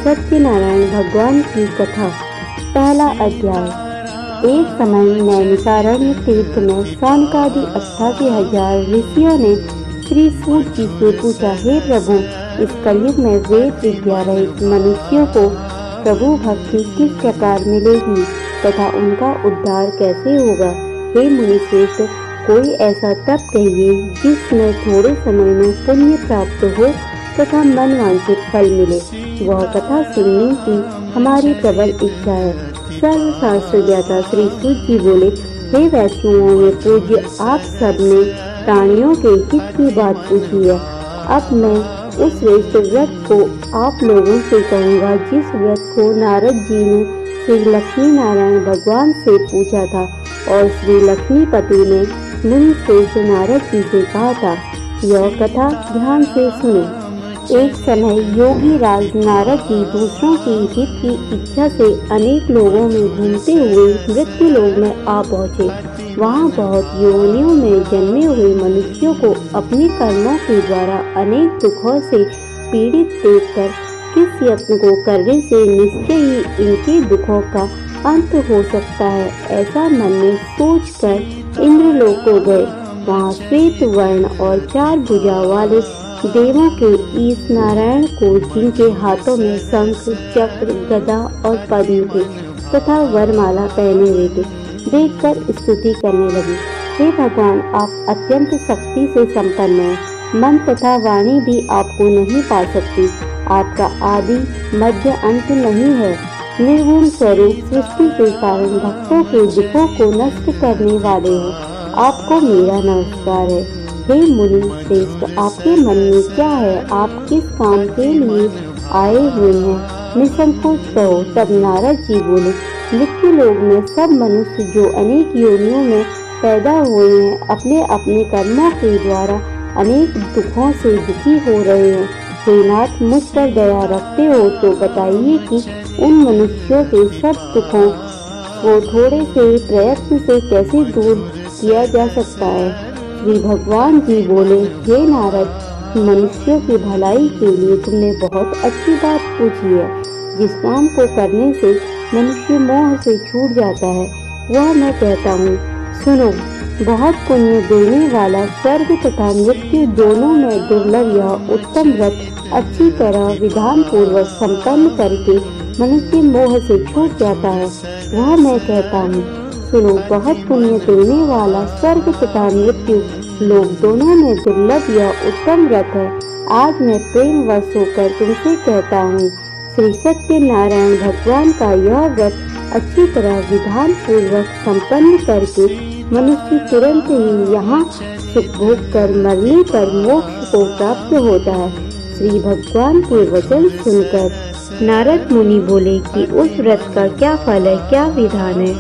सत्यनारायण भगवान की कथा। पहला अध्याय। एक समय नैमिषारण्य तीर्थ में सौनकादि 88,000 ऋषियों ने श्री सूत जी से पूछा, हे प्रभु, इस कलयुग में वेद विद्या रहित मनुष्यों को प्रभु भक्ति किस प्रकार मिलेगी तथा उनका उद्धार कैसे होगा। हे मुनि श्रेष्ठ, कोई ऐसा तप कहिए जिसमें थोड़े समय में पुण्य प्राप्त हो तथा मन वांछित फल मिले। वह कथा सुनने की हमारी प्रबल इच्छा है। सर्वशास्त्र ज्ञाता श्री सूत जी बोले, हे वैष्णवों में पूज्य, आप सब ने प्राणियों के हित की बात पूछी है। अब मैं उस श्रेष्ठ व्रत को आप लोगों से कहूँगा जिस व्रत को नारद जी ने श्री लक्ष्मी नारायण भगवान से पूछा था और श्री लक्ष्मीपति ने मुनि श्रेष्ठ नारद जी से कहा था। यह कथा ध्यान से सुनो। एक समय योगी राज नारद जी दूसरों के हित की इच्छा से अनेक लोगों में घूमते हुए मृत्यु लोक में आ पहुँचे। वहाँ बहुत योनियों में जन्मे हुए मनुष्यों को अपने कर्मों के द्वारा अनेक दुखों से पीड़ित देखकर किस यत्न को करने से निश्चय ही इनके दुखों का अंत हो सकता है, ऐसा मन में सोचकर इंद्रलोक को गए। वहाँ श्वेत वर्ण और 4 भुजा वाले देवों के ईश नारायण को, जिनके हाथों में शंख, चक्र, गदा और पद्म थे तथा वरमाला पहने हुए थे, देखकर स्तुति करने लगी। हे भगवान, आप अत्यंत शक्ति से संपन्न हैं। मन तथा वाणी भी आपको नहीं पा सकती। आपका आदि मध्य अंत नहीं है। निर्गुण स्वरूप सृष्टि के कारण भक्तों के दुखों को नष्ट करने वाले हो। आपको मेरा नमस्कार है। हे मुनि श्रेष्ठ, आपके मन में क्या है? आप किस काम के लिए आए हुए हैं? निसंकोच कहो। तब नारद जी बोले, मृत्यु लोक में सब मनुष्य जो अनेक योनियों में पैदा हुए हैं, अपने अपने कर्मों के द्वारा अनेक दुखों से दुखी हो रहे हैं। हे नाथ, मुझ पर दया रखते हो तो बताइए कि उन मनुष्यों के सब दुखों को थोड़े से प्रयत्न से कैसे दूर किया जा सकता है। श्री भगवान जी बोले, हे नारद, मनुष्यों की भलाई के लिए तुमने बहुत अच्छी बात पूछी है। जिस काम को करने से मनुष्य मोह से छूट जाता है वह मैं कहता हूँ, सुनो। बहुत पुण्य देने वाला स्वर्ग तथा मृत्यु दोनों में दुर्लभ यह उत्तम व्रत अच्छी तरह विधान पूर्वक संपन्न करके मनुष्य मोह से छूट जाता है, वह मैं कहता हूँ, सुनो। बहुत पुण्य देने वाला स्वर्ग तथा मृत्यु लोक दोनों में दुर्लभ यह उत्तम व्रत है। आज मैं प्रेम वश होकर तुमसे कहता हूँ, श्री सत्यनारायण भगवान का यह व्रत अच्छी तरह विधान पूर्वक संपन्न करके मनुष्य तुरंत ही यहाँ सुख भोग कर मरने पर मोक्ष को प्राप्त होता है। श्री भगवान के वचन सुनकर नारद मुनि बोले कि उस व्रत का क्या फल है, क्या विधान है,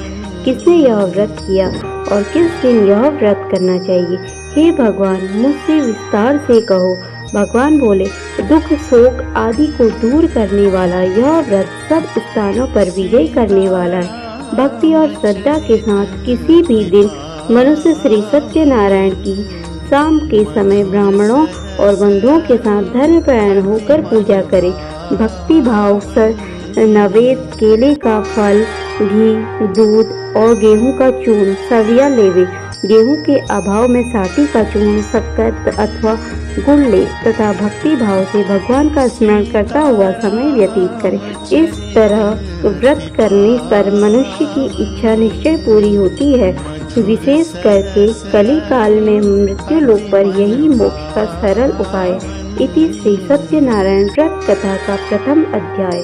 किसने यह व्रत किया और किस दिन यह व्रत करना चाहिए। हे भगवान, मुझसे विस्तार से कहो। भगवान बोले, दुख शोक आदि को दूर करने वाला यह व्रत सब स्थानों पर विजय करने वाला है। भक्ति और श्रद्धा के साथ किसी भी दिन मनुष्य श्री सत्यनारायण की शाम के समय ब्राह्मणों और बंधुओं के साथ धर्मपरायण होकर पूजा करे। भक्ति भाव से नवेद, केले का फल, घी, दूध और गेहूं का चूर्ण सविया लेवे। गेहूं के अभाव में साटी का चूर्ण, शक्कर अथवा गुड़ ले तथा भक्ति भाव से भगवान का स्मरण करता हुआ समय व्यतीत करे। इस तरह व्रत करने पर मनुष्य की इच्छा निश्चय पूरी होती है। विशेष करके कली काल में मृत्यु लोक पर यही मोक्ष का सरल उपाय है। इति श्री सत्यनारायण व्रत कथा का प्रथम अध्याय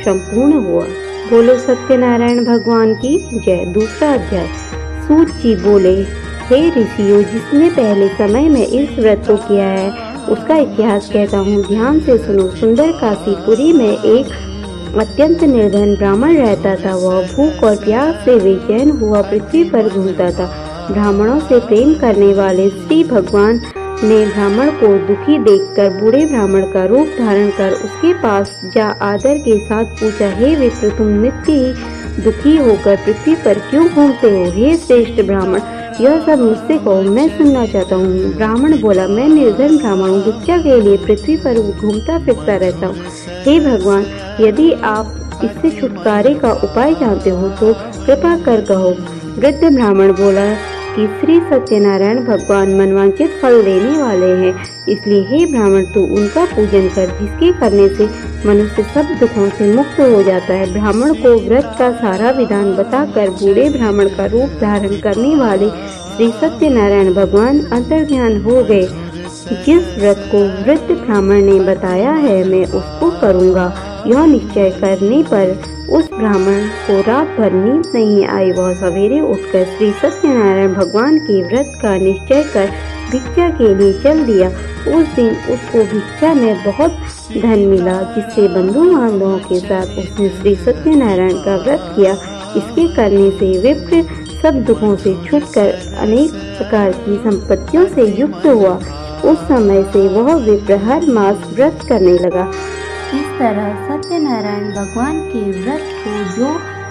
संपूर्ण हुआ। बोलो सत्यनारायण भगवान की जय। दूसरा अध्याय। सूत जी बोले, हे ऋषियों, जिसने पहले समय में इस व्रत को किया है उसका इतिहास कहता हूँ, ध्यान से सुनो। सुंदर काशीपुरी में एक अत्यंत निर्धन ब्राह्मण रहता था। वह भूख और प्यास से बेचैन हुआ पृथ्वी पर घूमता था। ब्राह्मणों से प्रेम करने वाले श्री भगवान ने ब्राह्मण को दुखी देखकर बूढ़े ब्राह्मण का रूप धारण कर उसके पास जा आदर के साथ पूछा, हे विप्र, तुम नित्य ही दुखी होकर पृथ्वी पर क्यों घूमते हो? हे श्रेष्ठ ब्राह्मण, यह सब मुझसे कहो, मैं सुनना चाहता हूँ। ब्राह्मण बोला, मैं निर्धन ब्राह्मण हूँ, भिक्षा के लिए पृथ्वी पर घूमता फिरता रहता हूँ। हे भगवान, यदि आप इससे छुटकारे का उपाय जानते हो तो कृपा कर कहो। वृद्ध ब्राह्मण बोला कि श्री सत्यनारायण भगवान मनवांचित फल देने वाले हैं, इसलिए हे ब्राह्मण तू उनका पूजन कर, जिसके करने से मनुष्य सब दुखों से मुक्त हो जाता है। ब्राह्मण को व्रत का सारा विधान बताकर बूढ़े ब्राह्मण का रूप धारण करने वाले श्री सत्यनारायण भगवान अंतर्ध्यान हो गए। जिस व्रत को वृद्ध ब्राह्मण ने बताया है मैं उसको करूँगा। यह निश्चय करने पर उस ब्राह्मण को रात भर नींद नहीं आई। वह सवेरे उठकर श्री सत्यनारायण भगवान के व्रत का निश्चय कर भिक्षा के लिए चल दिया। उस दिन उसको भिक्षा में बहुत धन मिला, जिससे बंधु बांधवों के साथ उसने श्री सत्यनारायण का व्रत किया। इसके करने से विप्र सब दुखों से छूटकर अनेक प्रकार की संपत्तियों से युक्त हुआ। उस समय से वह विप्र हर मास व्रत करने लगा। इस तरह सत्यनारायण भगवान के व्रत को जो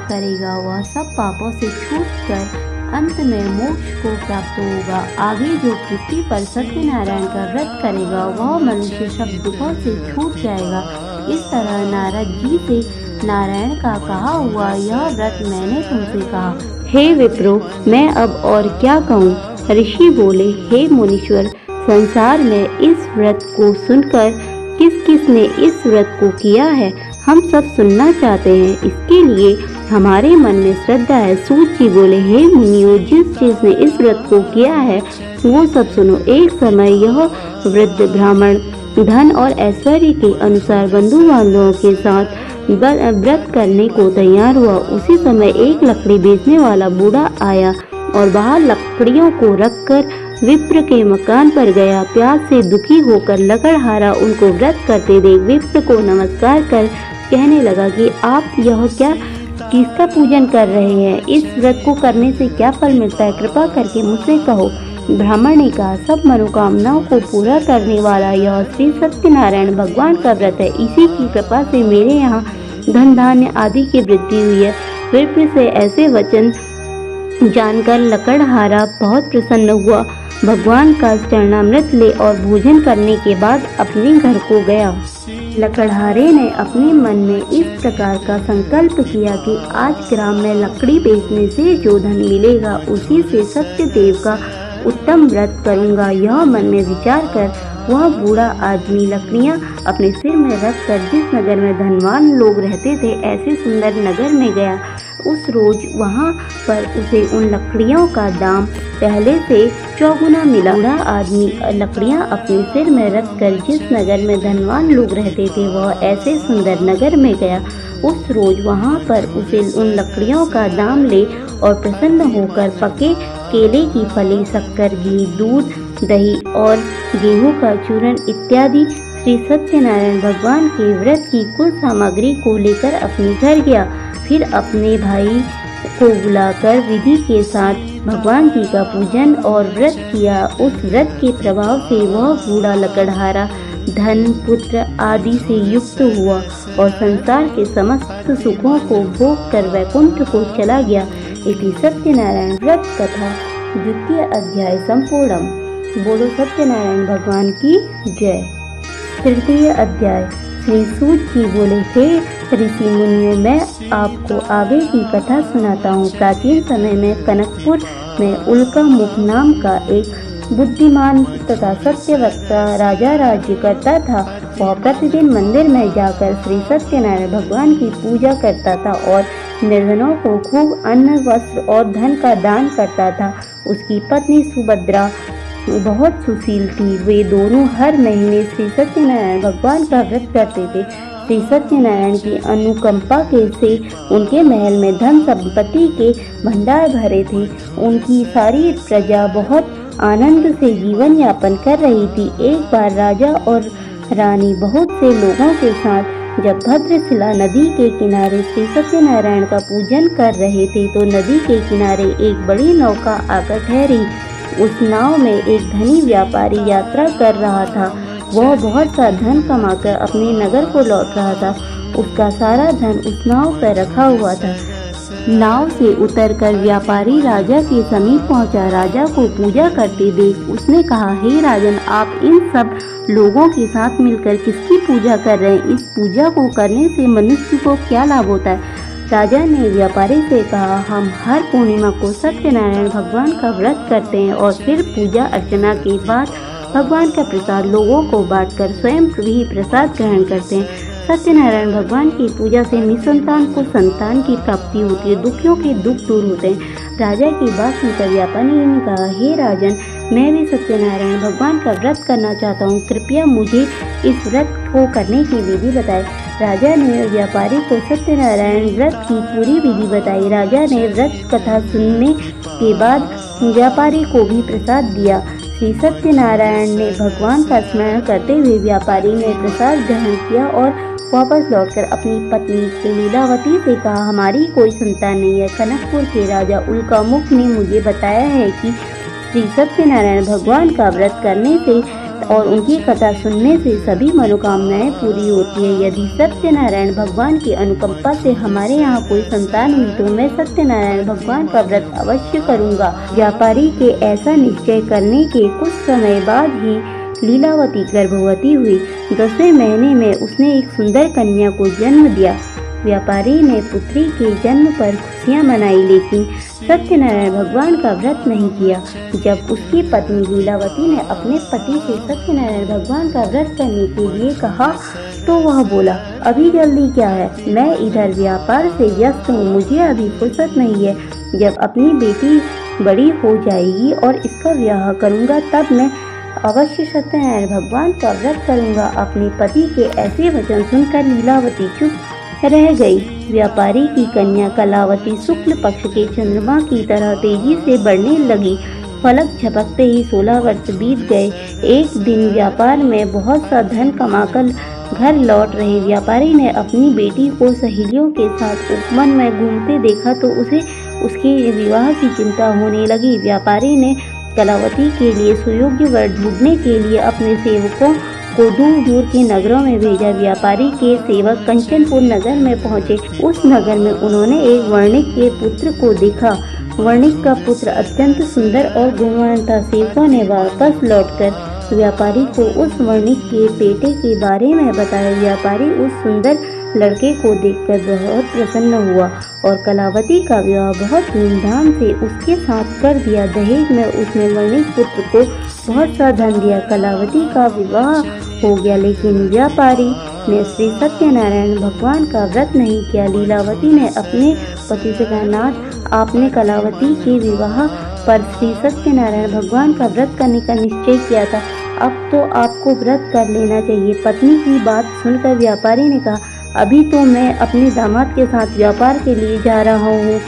करेगा वह सब पापों से छूटकर अंत में मोक्ष को प्राप्त होगा। आगे जो पृथ्वी पर सत्यनारायण का व्रत करेगा वह मनुष्य सब दुखों से छूट जाएगा। इस तरह नारद जी से नारायण का कहा हुआ यह व्रत मैंने तुमसे कहा। हे विप्रो, मैं अब और क्या कहूँ। ऋषि बोले, हे मुनीश्वर, संसार में इस व्रत को सुनकर किस किस ने इस व्रत को किया है हम सब सुनना चाहते हैं। इसके लिए हमारे मन में श्रद्धा है। सूत जी बोले, हे मुनियों, जिसने इस व्रत को किया है वो सब सुनो। एक समय यह वृद्ध ब्राह्मण धन और ऐश्वर्य के अनुसार बंधु बांधवों के साथ व्रत करने को तैयार हुआ। उसी समय एक लकड़ी बेचने वाला बूढ़ा आया और बाहर लकड़ियों को रखकर विप्र के मकान पर गया। प्यास से दुखी होकर लकड़हारा उनको व्रत करते देख विप्र को नमस्कार कर कहने लगा कि आप यह क्या किसका पूजन कर रहे हैं? इस व्रत को करने से क्या फल मिलता है? कृपा करके मुझसे कहो। ब्राह्मण ने कहा, सब मनोकामनाओं को पूरा करने वाला यह श्री सत्यनारायण भगवान का व्रत है। इसी की कृपा से मेरे यहाँ धन धान्य आदि की वृद्धि हुई है। विप्र से ऐसे वचन जानकर लकड़हारा बहुत प्रसन्न हुआ। भगवान का चरणामृत ले और भोजन करने के बाद अपने घर को गया। लकड़हारे ने अपने मन में इस प्रकार का संकल्प किया कि आज ग्राम में लकड़ी बेचने से जो धन मिलेगा उसी से सत्यदेव का उत्तम व्रत करूंगा। यह मन में विचार कर वह बूढ़ा आदमी लकड़ियां अपने सिर में रखकर जिस नगर में धनवान लोग रहते थे ऐसे सुंदर नगर में गया। उस रोज वहां पर उसे उन लकड़ियों का दाम पहले से चौगुना मिला। बूढ़ा आदमी लकड़ियां अपने सिर में रखकर जिस नगर में धनवान लोग रहते थे वह ऐसे सुंदर नगर में गया। उस रोज वहां पर उसे उन लकड़ियों का दाम ले और प्रसन्न होकर पके केले की फली, शक्कर, घी, दूध, दही और गेहूं का चूर्ण इत्यादि श्री सत्यनारायण भगवान के व्रत की कुल सामग्री को लेकर अपने घर गया। फिर अपने भाई को बुलाकर विधि के साथ भगवान जी का पूजन और व्रत किया। उस व्रत के प्रभाव से वह बूढ़ा लकड़हारा धन, पुत्र आदि से युक्त हुआ और संसार के समस्त सुखों को भोग कर वैकुंठ को चला गया। इति सत्यनारायण व्रत कथा द्वितीय अध्याय संपूर्णम। बोलो सत्यनारायण भगवान की जय। तृतीय अध्याय। श्री सूत जी बोले, हे ऋषि मुनियों, मैं आपको आगे की कथा सुनाता हूँ। प्राचीन समय में कनकपुर में उल्का मुख नाम का एक बुद्धिमान तथा सत्यवक्ता राजा राज्य करता था। वह प्रतिदिन मंदिर में जाकर श्री सत्यनारायण भगवान की पूजा करता था और निर्धनों को खूब अन्न, वस्त्र और धन का दान करता था। उसकी पत्नी सुभद्रा बहुत सुशील थी। वे दोनों हर महीने श्री सत्यनारायण भगवान का व्रत करते थे। श्री सत्यनारायण की अनुकंपा के से उनके महल में धन संपत्ति के भंडार भरे थे। उनकी सारी प्रजा बहुत आनंद से जीवन यापन कर रही थी। एक बार राजा और रानी बहुत से लोगों के साथ जब भद्रशिला नदी के किनारे श्री सत्यनारायण का पूजन कर रहे थे तो नदी के किनारे एक बड़ी नौका आकर ठहरी। उस नाव में एक धनी व्यापारी यात्रा कर रहा था। वह बहुत सा धन कमाकर अपने नगर को लौट रहा था। उसका सारा धन उस नाव पर रखा हुआ था। नाव से उतरकर व्यापारी राजा के समीप पहुंचा। राजा को पूजा करते देख उसने कहा, हे राजन, आप इन सब लोगों के साथ मिलकर किसकी पूजा कर रहे हैं? इस पूजा को करने से मनुष्य को क्या लाभ होता है? राजा ने व्यापारी से कहा, हम हर पूर्णिमा को सत्यनारायण भगवान का व्रत करते हैं और फिर पूजा अर्चना के बाद भगवान का प्रसाद लोगों को बांटकर स्वयं भी प्रसाद ग्रहण करते हैं। सत्यनारायण भगवान की पूजा से निसंतान को संतान की प्राप्ति होती है, दुखियों के दुख दूर होते हैं। राजा की बात सुनकर व्यापारी ने कहा, हे राजन, मैं भी सत्यनारायण भगवान का व्रत करना चाहता हूँ, कृपया मुझे इस व्रत को करने की विधि बताएं। राजा ने व्यापारी को सत्यनारायण व्रत की पूरी विधि बताई। राजा ने व्रत कथा सुनने के बाद व्यापारी को भी प्रसाद दिया। श्री सत्यनारायण ने भगवान का स्मरण करते हुए व्यापारी ने प्रसाद ग्रहण किया और वापस लौटकर अपनी पत्नी लीलावती से कहा, हमारी कोई संतान नहीं है। कनकपुर के राजा उल्कामुख ने मुझे बताया है कि श्री सत्यनारायण भगवान का व्रत करने से और उनकी कथा सुनने से सभी मनोकामनाएं पूरी होती है। यदि सत्यनारायण भगवान की अनुकंपा से हमारे यहाँ कोई संतान हुई तो मैं सत्यनारायण भगवान का व्रत अवश्य करूँगा। व्यापारी के ऐसा निश्चय करने के कुछ समय बाद ही लीलावती गर्भवती हुई। 10वें महीने में उसने एक सुंदर कन्या को जन्म दिया। व्यापारी ने पुत्री के जन्म पर खुशियां मनाई, लेकिन सत्यनारायण भगवान का व्रत नहीं किया। जब उसकी पत्नी लीलावती ने अपने पति से सत्यनारायण भगवान का व्रत करने के लिए कहा तो वह बोला, अभी जल्दी क्या है, मैं इधर व्यापार से व्यस्त हूँ, मुझे अभी फुर्सत नहीं है। जब अपनी बेटी बड़ी हो जाएगी और इसका ब्याह करूँगा तब मैं अवश्य सत्यनारायण भगवान का व्रत करूँगा। अपने पति के ऐसे वचन सुनकर लीलावती चुप रह गई। व्यापारी की कन्या कलावती शुक्ल पक्ष के चंद्रमा की तरह तेजी से बढ़ने लगी। फलक झपकते ही 16 वर्ष बीत गए। एक दिन व्यापार में बहुत सा धन कमाकर घर लौट रहे व्यापारी ने अपनी बेटी को सहेलियों के साथ उपवन में घूमते देखा तो उसे उसके विवाह की चिंता होने लगी। व्यापारी ने कलावती के लिए सुयोग्य वर ढूंढने के लिए अपने सेवकों को दूर दूर के नगरों में भेजा। व्यापारी के सेवक कंचनपुर नगर में पहुंचे। उस नगर में उन्होंने एक वर्णिक के पुत्र को देखा। वर्णिक का पुत्र अत्यंत सुंदर और गुणवान था। सेवकों ने वापस लौटकर व्यापारी को उस वर्णिक के बेटे के बारे में बताया। व्यापारी उस सुंदर लड़के को देखकर बहुत प्रसन्न हुआ और कलावती का विवाह बहुत धूमधाम से उसके साथ कर दिया। दहेज में उसने वर्णिक पुत्र को बहुत सा धन दिया। कलावती का विवाह हो गया, लेकिन व्यापारी ने श्री सत्यनारायण भगवान का व्रत नहीं किया। लीलावती ने अपने पति से कहा, नाथ, आपने कलावती के विवाह पर श्री सत्यनारायण भगवान का व्रत करने का निश्चय किया था, अब तो आपको व्रत कर लेना चाहिए। पत्नी की बात सुनकर व्यापारी ने कहा, अभी तो मैं अपने दामाद के साथ व्यापार के लिए जा रहा हूँ।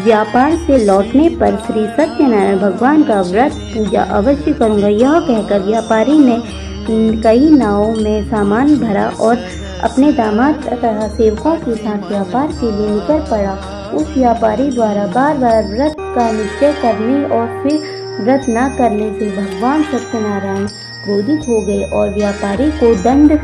व्यापार से लौटने पर श्री सत्यनारायण भगवान का व्रत पूजा अवश्य करूँगा। यह कहकर व्यापारी ने कई नावों में सामान भरा और अपने दामाद तथा सेवकों के साथ व्यापार के लिए निकल पड़ा। उस व्यापारी द्वारा बार बार व्रत का निश्चय करने और फिर व्रत न करने से भगवान सत्यनारायण क्रोधित हो गए और व्यापारी को दंड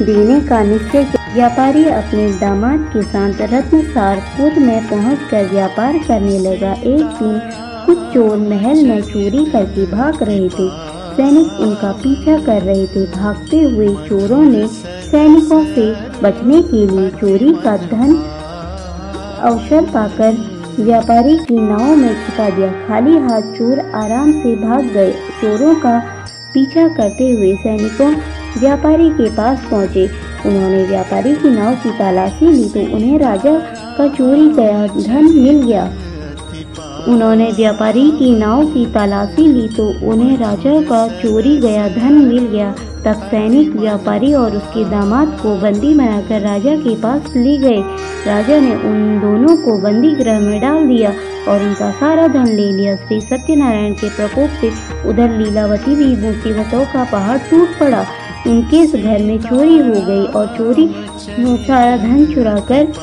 देने का निश्चय किया। व्यापारी अपने दामाद के साथ रत्नसारपुर में पहुंचकर व्यापार करने लगा। एक दिन कुछ चोर महल में चोरी करके भाग रहे थे। सैनिक उनका पीछा कर रहे थे। भागते हुए चोरों ने सैनिकों से बचने के लिए चोरी का धन अवसर पाकर व्यापारी की नाव में छिपा दिया। खाली हाथ चोर आराम से भाग गए। चोरों का पीछा करते हुए सैनिकों व्यापारी के पास पहुंचे। उन्होंने व्यापारी की नाव की तलाशी ली तो उन्हें राजा का चोरी गया धन मिल गया। उन्होंने व्यापारी की नाव की तलाशी ली तो उन्हें राजा का चोरी गया धन मिल गया। तब सैनिक व्यापारी और उसके दामाद को बंदी बनाकर राजा के पास ले गए। राजा ने उन दोनों को बंदी गृह में डाल दिया और उनका सारा धन ले लिया। श्री सत्यनारायण के प्रकोप से उधर लीलावती भी मुसीबतों का पहाड़ टूट पड़ा। उनके घर में चोरी हो गई और चोरी में सारा धन चुरा कर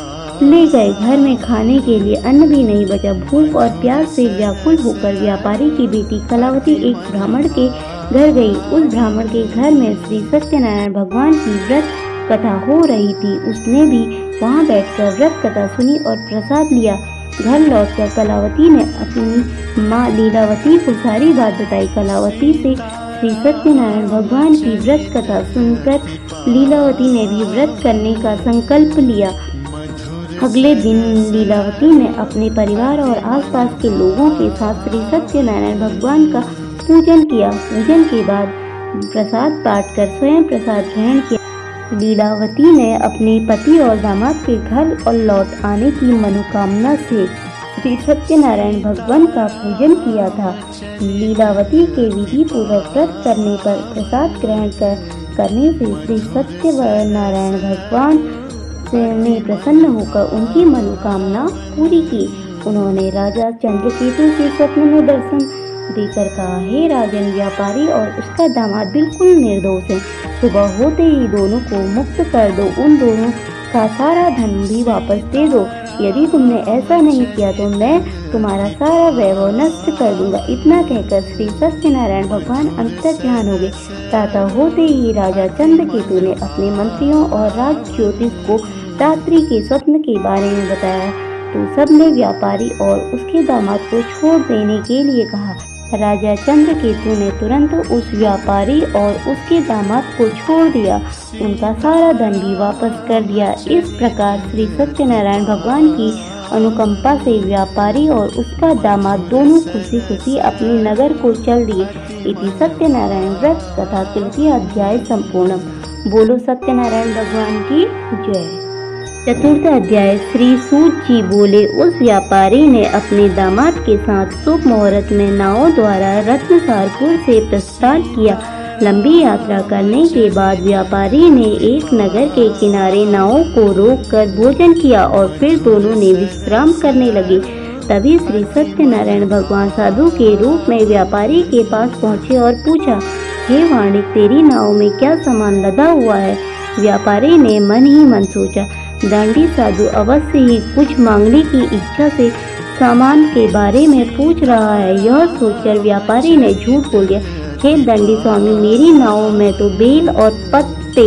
ले गए। घर में खाने के लिए अन्न भी नहीं बचा। भूख और प्यास से व्याकुल होकर व्यापारी की बेटी कलावती एक ब्राह्मण के घर गई। उस ब्राह्मण के घर में श्री सत्यनारायण भगवान की व्रत कथा हो रही थी। उसने भी वहां बैठकर व्रत कथा सुनी और प्रसाद लिया। घर लौटकर कलावती ने अपनी माँ लीलावती को सारी बात बताई। कलावती से श्री सत्यनारायण भगवान की व्रत कथा सुनकर लीलावती ने भी व्रत करने का संकल्प लिया। अगले दिन लीलावती ने अपने परिवार और आसपास के लोगों के साथ श्री सत्यनारायण भगवान का पूजन किया। पूजन के बाद प्रसाद बांट कर स्वयं प्रसाद ग्रहण किया। लीलावती ने अपने पति और दामाद के घर और लौट आने की मनोकामना से श्री सत्यनारायण भगवान का पूजन किया था। लीलावती के विधि पूर्वक व्रत करने पर प्रसाद ग्रहण करने से श्री सत्यनारायण भगवान ने प्रसन्न होकर उनकी मनोकामना पूरी की। उन्होंने राजा चंद्रकेतु के स्वप्न में दर्शन देकर कहा, हे राजन, व्यापारी और उसका दामाद बिल्कुल निर्दोष है। सुबह होते ही दोनों को मुक्त कर दो, उन दोनों का सारा धन भी वापस दे दो। यदि तुमने ऐसा नहीं किया तो मैं तुम्हारा सारा वैभव नष्ट कर दूंगा। इतना कहकर श्री सत्यनारायण भगवान अंतर्ध्यान हो गए। प्रातः होते ही राजा चंद्रकेतु ने अपने मंत्रियों और राज ज्योतिष को रात्रि के स्वप्न के बारे में बताया तो सबने व्यापारी और उसके दामाद को छोड़ देने के लिए कहा। राजा चंद्रकेतु ने तुरंत उस व्यापारी और उसके दामाद को छोड़ दिया, उनका सारा धन भी वापस कर दिया। इस प्रकार श्री सत्यनारायण भगवान की अनुकंपा से व्यापारी और उसका दामाद दोनों खुशी खुशी अपने नगर को चल दिए। इति सत्यनारायण व्रत कथा तृतीय अध्याय संपूर्णम। बोलो सत्यनारायण भगवान की जय। चतुर्थ अध्याय। श्री सूत जी बोले, उस व्यापारी ने अपने दामाद के साथ शुभ मुहूर्त में नावों द्वारा रत्नसारपुर से प्रस्थान किया। लंबी यात्रा करने के बाद व्यापारी ने एक नगर के किनारे नावों को रोककर भोजन किया और फिर दोनों ने विश्राम करने लगे। तभी श्री सत्यनारायण भगवान साधु के रूप में व्यापारी के पास पहुँचे और पूछा, हे वाणिक, तेरी नाव में क्या सामान लदा हुआ है? व्यापारी ने मन ही मन सोचा, दंडी साधु अवश्य ही कुछ मांगने की इच्छा से सामान के बारे में पूछ रहा है। यह सोचकर व्यापारी ने झूठ बोल दिया, हे दंडी स्वामी, मेरी नाव में तो बेल और पत्ते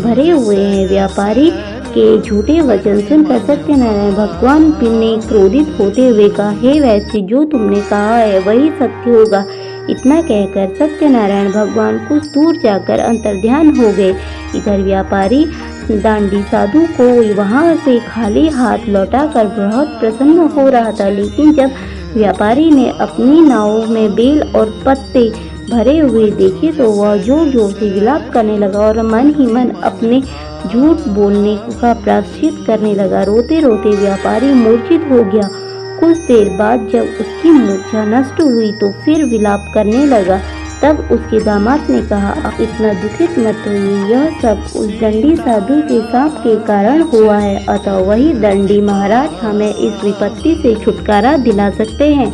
भरे हुए हैं। व्यापारी के झूठे वचन सुनकर सत्यनारायण भगवान ने क्रोधित होते हुए कहा, हे वैश्य, जो तुमने कहा है वही सत्य होगा। इतना कहकर सत्यनारायण भगवान कुछ दूर जाकर अंतर्ध्यान हो गए। इधर व्यापारी दांडी साधु को वहां से खाली हाथ लौटाकर बहुत प्रसन्न हो रहा था, लेकिन जब व्यापारी ने अपनी नाव में बेल और पत्ते भरे हुए देखे तो वह जोर जोर से विलाप करने लगा और मन ही मन अपने झूठ बोलने का प्रायश्चित करने लगा। रोते रोते व्यापारी मूर्छित हो गया। कुछ देर बाद जब उसकी मूर्छा नष्ट हुई तो फिर विलाप करने लगा। तब उसके दामाद ने कहा, आप इतना दुखित मत होइए, यह सब उस दंडी साधु के शाप के कारण हुआ है, अतः वही दंडी महाराज हमें इस विपत्ति से छुटकारा दिला सकते हैं।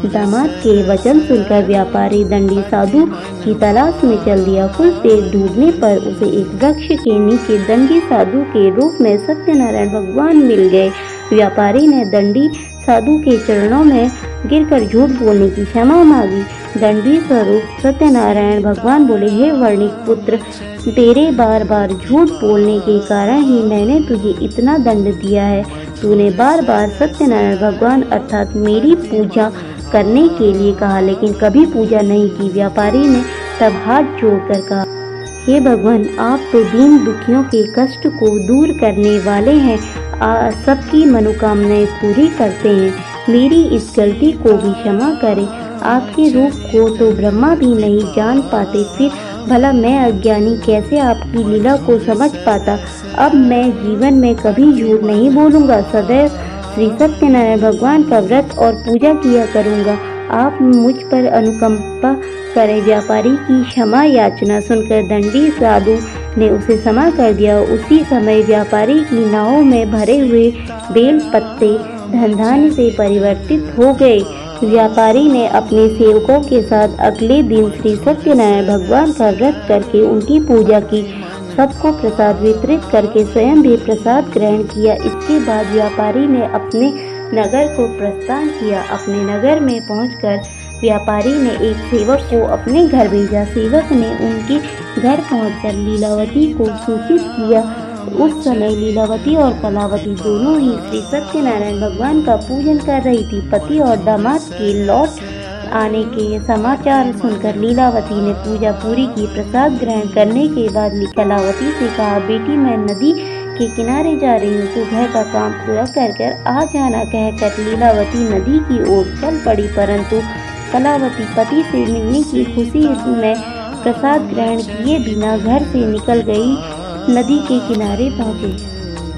दामाद के वचन सुनकर व्यापारी दंडी साधु की तलाश में चल दिया। कुछ देर ढूंढने पर उसे एक वृक्ष के नीचे दंडी साधु के रूप में सत्यनारायण भगवान मिल गए। व्यापारी ने दंडी साधु के चरणों में गिरकर झूठ बोलने की क्षमा मांगी। दंडी स्वरूप सत्यनारायण भगवान बोले, हे वर्णिक पुत्र, तेरे बार बार झूठ बोलने के कारण ही मैंने तुझे इतना दंड दिया है। तूने बार बार सत्यनारायण भगवान अर्थात मेरी पूजा करने के लिए कहा, लेकिन कभी पूजा नहीं की। व्यापारी ने तब हाथ जोड़कर कहा, हे भगवान, आप तो दीन दुखियों के कष्ट को दूर करने वाले हैं, सबकी मनोकामनाएं पूरी करते हैं। मेरी इस गलती को भी क्षमा करें। आपके रूप को तो ब्रह्मा भी नहीं जान पाते, फिर भला मैं अज्ञानी कैसे आपकी लीला को समझ पाता। अब मैं जीवन में कभी झूठ नहीं बोलूँगा, सदैव श्री सत्यनारायण भगवान का व्रत और पूजा किया करूँगा। आप मुझ पर अनुकंपा करें। व्यापारी की क्षमा याचना सुनकर दंडी साधु ने उसे क्षमा कर दिया। उसी समय व्यापारी की नाव में भरे हुए बेल पत्ते धन धान्य से परिवर्तित हो गए। व्यापारी ने अपने सेवकों के साथ अगले दिन श्री सत्यनारायण भगवान का व्रत करके उनकी पूजा की। सबको प्रसाद वितरित करके स्वयं भी प्रसाद ग्रहण किया। इसके बाद व्यापारी ने अपने नगर को प्रस्थान किया। अपने नगर में पहुंचकर व्यापारी ने एक सेवक को अपने घर भेजा। सेवक ने उनके घर पहुंचकर लीलावती को सूचित किया उस समय लीलावती और कलावती दोनों ही श्री सत्यनारायण भगवान का पूजन कर रही थी। पति और दामाद के लौट आने के समाचार सुनकर लीलावती ने पूजा पूरी की। प्रसाद ग्रहण करने के बाद कलावती से कहा, बेटी मैं नदी के किनारे जा रही हूँ, तो घर का काम पूरा कर आ जाना। कहकर लीलावती नदी की ओर चल पड़ी, परंतु कलावती पति से मिलने की खुशी में प्रसाद ग्रहण किए बिना घर से निकल गई। नदी के किनारे पहुँचे,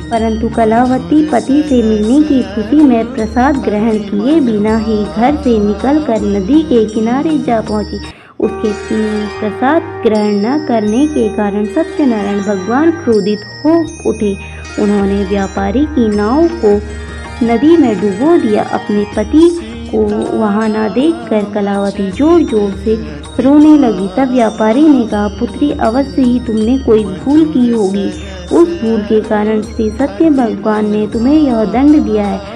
परंतु कलावती पति से मिलने की खुशी में प्रसाद ग्रहण किए बिना ही घर से निकलकर नदी के किनारे जा पहुँची। उसके प्रसाद ग्रहण न करने के कारण सत्यनारायण भगवान क्रोधित हो उठे। उन्होंने व्यापारी की नाव को नदी में डुबो दिया। अपने पति को वहां न देखकर कलावती जोर जोर से रोने लगी। तब व्यापारी ने कहा, पुत्री अवश्य ही तुमने कोई भूल की होगी। उस भूल के कारण श्री सत्य भगवान ने तुम्हें यह दंड दिया है।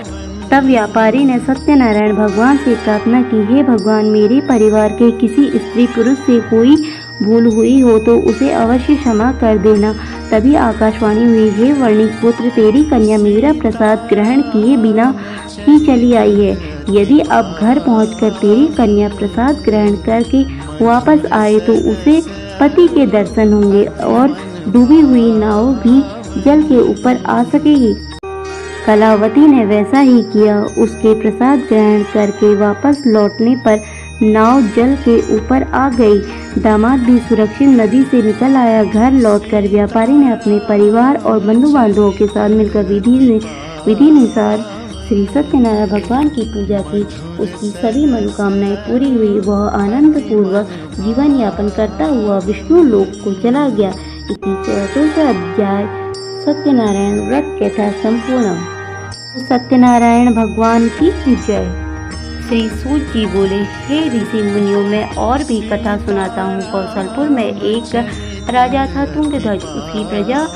तब व्यापारी ने सत्यनारायण भगवान से प्रार्थना की, हे भगवान, मेरे परिवार के किसी स्त्री पुरुष से कोई भूल हुई हो तो उसे अवश्य क्षमा कर देना। तभी आकाशवाणी हुई, हे वर्णिक पुत्र, तेरी कन्या मेरा प्रसाद ग्रहण किए बिना ही चली आई है। यदि अब घर पहुंचकर तेरी कन्या प्रसाद ग्रहण करके वापस आए तो उसे पति के दर्शन होंगे और डूबी हुई नाव भी जल के ऊपर आ सकेगी। कलावती ने वैसा ही किया। उसके प्रसाद ग्रहण करके वापस लौटने पर नाव जल के ऊपर आ गई। दामाद भी सुरक्षित नदी से निकल आया। घर लौटकर व्यापारी ने अपने परिवार और बंधु बांधवों के साथ मिलकर विधि अनुसार श्री सत्यनारायण भगवान की पूजा की। उसकी सभी मनोकामनाएं पूरी हुई। वह आनंद पूर्वक जीवन यापन करता हुआ विष्णु लोक को चला गया। इति चतुर्थ अध्याय सत्यनारायण व्रत कथा संपूर्ण। सत्यनारायण भगवान की जय। श्री सूत जी बोले, हे ऋषि मुनियों, मैं और भी कथा सुनाता हूँ। कौशलपुर में एक राजा था, तुंगध्वज। उसकी प्रजा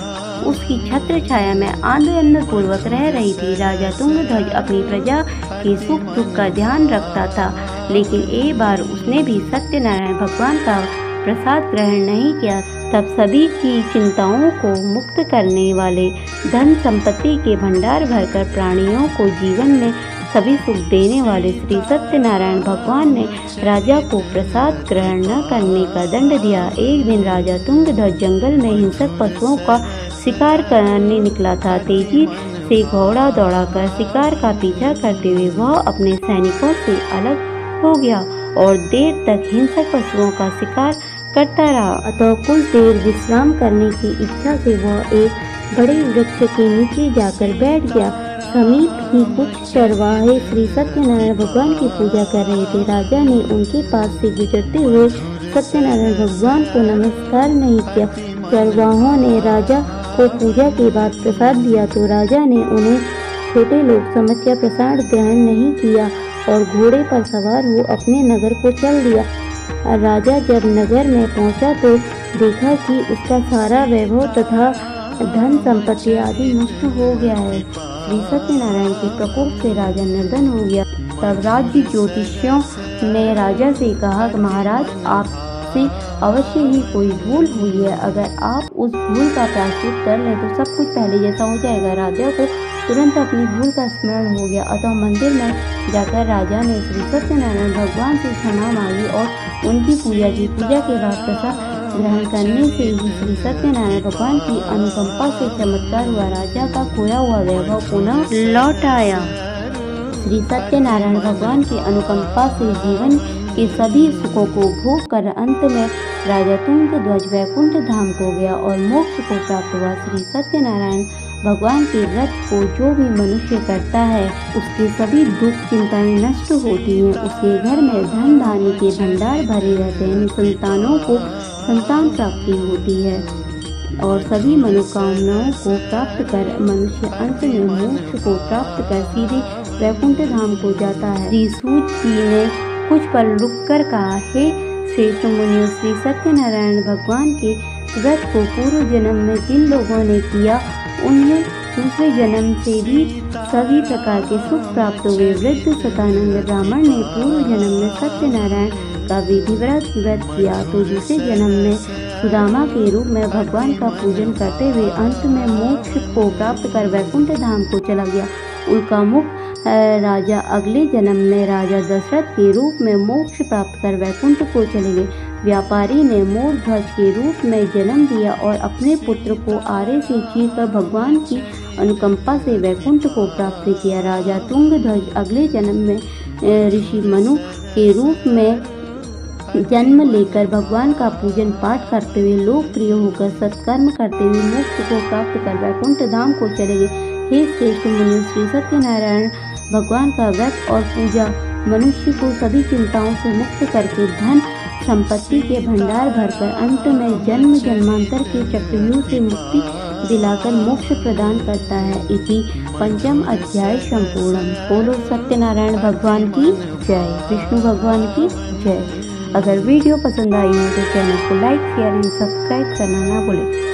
उसकी छत्र छाया में आनंद पूर्वक रह रही थी। राजा तुंगध्वज अपनी प्रजा के सुख दुख का ध्यान रखता था, लेकिन एक बार उसने भी सत्यनारायण भगवान का प्रसाद ग्रहण नहीं किया। तब सभी की चिंताओं को मुक्त करने वाले धन संपत्ति के भंडार भरकर प्राणियों को जीवन में सभी सुख देने वाले श्री सत्यनारायण भगवान ने राजा को प्रसाद ग्रहण न करने का दंड दिया। एक दिन राजा तुंगध्वज जंगल में हिंसक पशुओं का शिकार करने निकला था। तेजी से घोड़ा दौड़ाकर शिकार का पीछा करते हुए वह अपने सैनिकों से अलग हो गया और देर तक हिंसक पशुओं का शिकार करता रहा। अतः कुछ देर विश्राम करने की इच्छा से वह एक बड़े वृक्ष के नीचे जाकर बैठ गया। समीप ही कुछ चरवाहे श्री सत्यनारायण भगवान की पूजा कर रहे थे। राजा ने उनके पास से गुजरते हुए सत्यनारायण भगवान को नमस्कार नहीं किया। चरवाहों ने राजा को पूजा के बाद प्रसाद दिया तो राजा ने उन्हें छोटे लोग समझकर प्रसाद ग्रहण नहीं किया और घोड़े पर सवार हो अपने नगर को चल दिया। राजा जब नगर में पहुंचा तो देखा कि उसका सारा वैभव तथा धन संपत्ति आदि नष्ट हो गया है। श्री सत्यनारायण के प्रकोप से राजा निर्धन हो गया। तब राज्य ज्योतिषियों ने राजा से कहा, महाराज, आपसे अवश्य ही कोई भूल हुई है। अगर आप उस भूल का प्रायश्चित कर लें तो सब कुछ पहले जैसा हो जाएगा। राजा को तुरंत अपनी भूल का स्मरण हो गया। अतः मंदिर में जाकर राजा ने श्री सत्यनारायण भगवान से क्षमा मांगी और उनकी पूजा की। पूजा के बाद प्रसाद ग्रहण करने से ही श्री सत्यनारायण भगवान की अनुकंपा से चमत्कार हुआ। राजा का खोया हुआ वैभव पुनः लौट आया। श्री सत्यनारायण भगवान की अनुकंपा से जीवन के सभी सुखों को भोग कर अंत में राजा तुंगध्वज वैकुंठ धाम को गया और मोक्ष को प्राप्त हुआ। श्री सत्यनारायण भगवान के व्रत को जो भी मनुष्य करता है उसके सभी दुख चिंताएं नष्ट होती हैं। उसके घर में धन धान्य के भंडार भरे रहते हैं। संतानों को संतान प्राप्ति होती है और सभी मनोकामनाओं को प्राप्त कर मनुष्य अंत में मोक्ष को प्राप्त कर सीधे वैकुंठ धाम को जाता है। श्री सूत जी ने कुछ पल रुककर कहा, हे श्रेष्ठ मुनियों, श्री सत्यनारायण भगवान के व्रत को पूर्व जन्म में जिन लोगों ने किया उन्हें दूसरे जन्म से भी सभी प्रकार के सुख प्राप्त हुए। वृद्ध सतानंद ब्राह्मण ने पूर्व जन्म में सत्यनारायण का विधिव्रत व्रत किया तो दूसरे जन्म में सुदामा के रूप में भगवान का पूजन करते हुए अंत में मोक्ष को प्राप्त कर वैकुंठ धाम को चला गया। उनका मुख राजा अगले जन्म में राजा दशरथ के रूप में मोक्ष प्राप्त कर वैकुंठ को चले गए। व्यापारी ने मोर ध्वज के रूप में जन्म दिया और अपने पुत्र को आरे से चीरकर भगवान की अनुकंपा से वैकुंठ को प्राप्त किया। राजा तुंगध्वज अगले जन्म में ऋषि मनु के रूप में जन्म लेकर भगवान का पूजन पाठ करते हुए लोकप्रिय होकर सत्कर्म करते हुए मोक्ष को प्राप्त कर वैकुंठ धाम को चले गए। हे श्रेष्ठ मुनि, श्री सत्यनारायण भगवान का व्रत और पूजा मनुष्य को सभी चिंताओं से मुक्त करके धन संपत्ति के भंडार भरकर अंत में जन्म जन्मांतर के चक्रव्यूह से मुक्ति दिलाकर मोक्ष प्रदान करता है। इति पंचम अध्याय संपूर्णम। बोलो सत्यनारायण भगवान की जय, विष्णु भगवान की जय। अगर वीडियो पसंद आई हो तो चैनल को लाइक, शेयर एंड सब्सक्राइब करना ना भूलें।